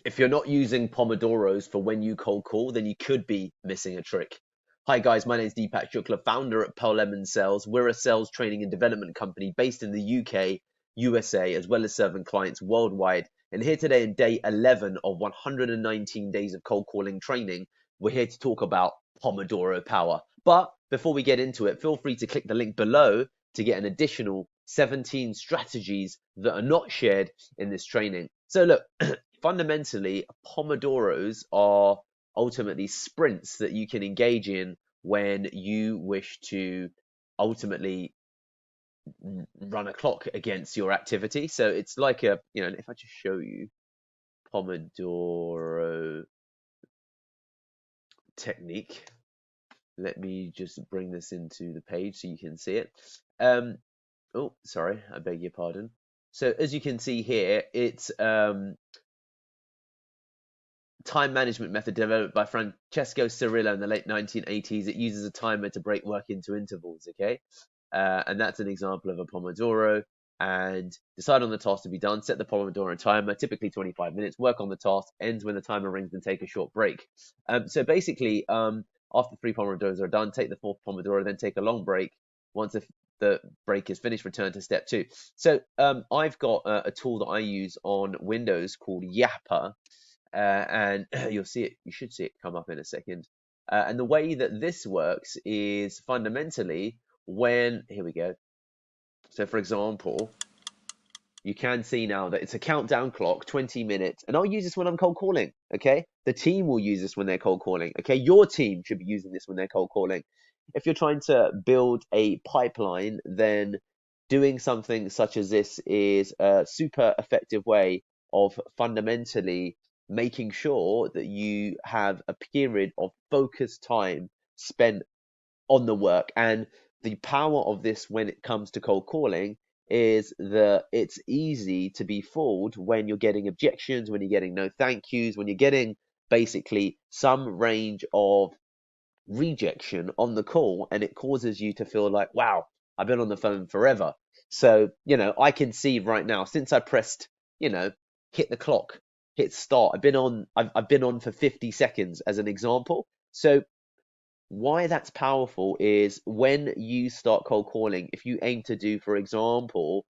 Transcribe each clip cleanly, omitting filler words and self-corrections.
If you're not using Pomodoros for when you cold call, then you could be missing a trick. Hi guys, my name is Deepak Shukla, founder at Pearl Lemon Sales. We're a sales training and development company based in the UK, USA, as well as serving clients worldwide. And here today in day 11 of 119 days of cold calling training, we're here to talk about Pomodoro power. But before we get into it, feel free to click the link below to get an additional 17 strategies that are not shared in this training. So look, fundamentally, Pomodoros are ultimately sprints that you can engage in when you wish to ultimately run a clock against your activity. So it's like a, if I just show you Pomodoro Technique, let me just bring this into the page so you can see it. Oh, sorry, I beg your pardon. So as you can see here, it's time management method developed by Francesco Cirillo in the late 1980s. It uses a timer to break work into intervals, okay? And that's an example of a Pomodoro. And decide on the task to be done, set the Pomodoro timer, typically 25 minutes, work on the task, ends when the timer rings, and take a short break. So basically, after 3 Pomodoros are done, take the fourth Pomodoro, then take a long break. Once the break is finished, return to step 2. So I've got a tool that I use on Windows called Yapper, and you'll see it. You should see it come up in a second. And the way that this works is fundamentally when here we go. So, for example, you can see now that it's a countdown clock, 20 minutes, and I'll use this when I'm cold calling. Okay, the team will use this when they're cold calling. Okay, your team should be using this when they're cold calling. If you're trying to build a pipeline, then doing something such as this is a super effective way of fundamentally making sure that you have a period of focused time spent on the work. And the power of this when it comes to cold calling is that it's easy to be fooled when you're getting objections, when you're getting no thank yous, when you're getting basically some range of rejection on the call, and it causes you to feel like, wow, I've been on the phone forever. So, I can see right now, since I pressed, hit the clock, hit start, I've been on for 50 seconds as an example. So why that's powerful is when you start cold calling, if you aim to do, for example,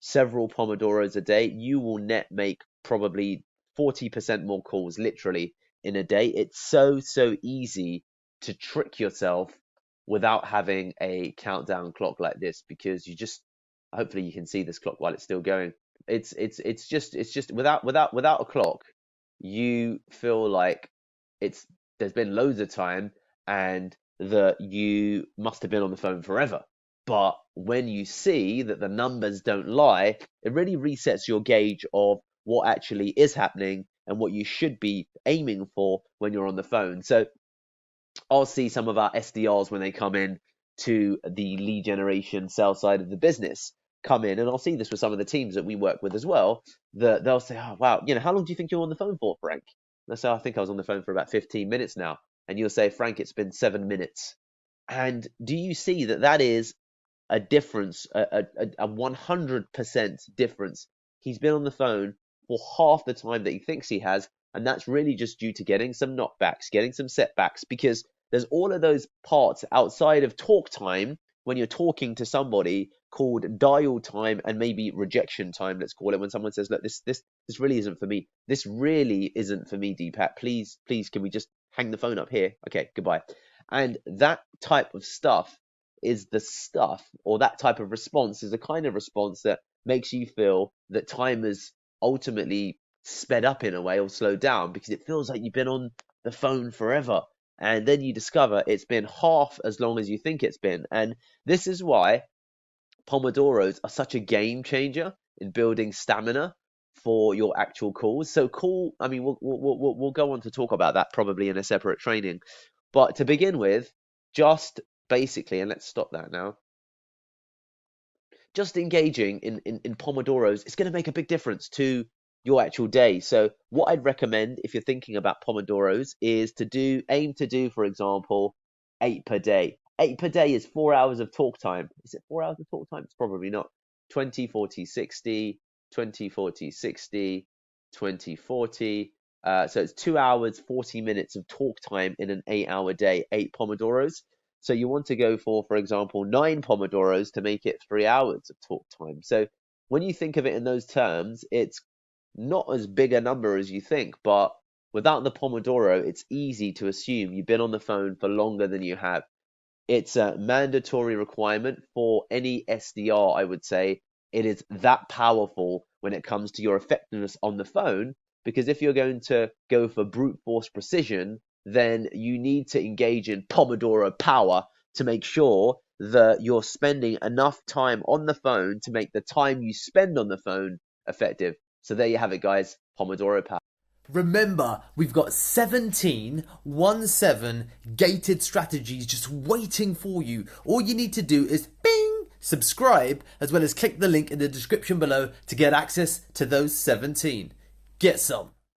several Pomodoros a day, you will net make probably 40% more calls literally in a day. It's so easy to trick yourself without having a countdown clock like this, because you just, hopefully you can see this clock while it's still going. It's just without a clock, you feel like it's there's been loads of time and that you must have been on the phone forever. But when you see that the numbers don't lie, it really resets your gauge of what actually is happening and what you should be aiming for when you're on the phone. So I'll see some of our SDRs when they come in to the lead generation sales side of the business come in, and I'll see this with some of the teams that we work with as well, that they'll say, oh, wow, how long do you think you're on the phone for, Frank? And I say, I think I was on the phone for about 15 minutes now. And you'll say, Frank, it's been 7 minutes. And do you see that that is a difference, a 100% difference? He's been on the phone for half the time that he thinks he has, and that's really just due to getting some knockbacks, getting some setbacks, because there's all of those parts outside of talk time when you're talking to somebody called dial time and maybe rejection time, let's call it, when someone says, look, this really isn't for me. This really isn't for me, Deepak. Please, can we just hang the phone up here? Okay, goodbye. And that type of stuff is the stuff, or that type of response is the kind of response that makes you feel that time is ultimately sped up in a way or slowed down, because it feels like you've been on the phone forever. And then you discover it's been half as long as you think it's been. And this is why Pomodoros are such a game changer in building stamina for your actual calls. So call, I mean, we'll go on to talk about that probably in a separate training. But to begin with, just basically, and let's stop that now, just engaging in Pomodoros is going to make a big difference to your actual day. So what I'd recommend if you're thinking about Pomodoros is to aim to do, for example, 8 per day. 8 per day is 4 hours of talk time. Is it 4 hours of talk time? It's probably not. 20, 40, 60, 20, 40, 60, 20, 40. So it's 2 hours, 40 minutes of talk time in an 8-hour day, 8 Pomodoros. So you want to go for example, 9 Pomodoros to make it 3 hours of talk time. So when you think of it in those terms, it's not as big a number as you think, but without the Pomodoro, it's easy to assume you've been on the phone for longer than you have. It's a mandatory requirement for any SDR, I would say. It is that powerful when it comes to your effectiveness on the phone, because if you're going to go for brute force precision, then you need to engage in Pomodoro power to make sure that you're spending enough time on the phone to make the time you spend on the phone effective. So there you have it, guys. Pomodoro power. Remember, we've got 17 gated strategies just waiting for you. All you need to do is bing, subscribe, as well as click the link in the description below to get access to those 17. Get some.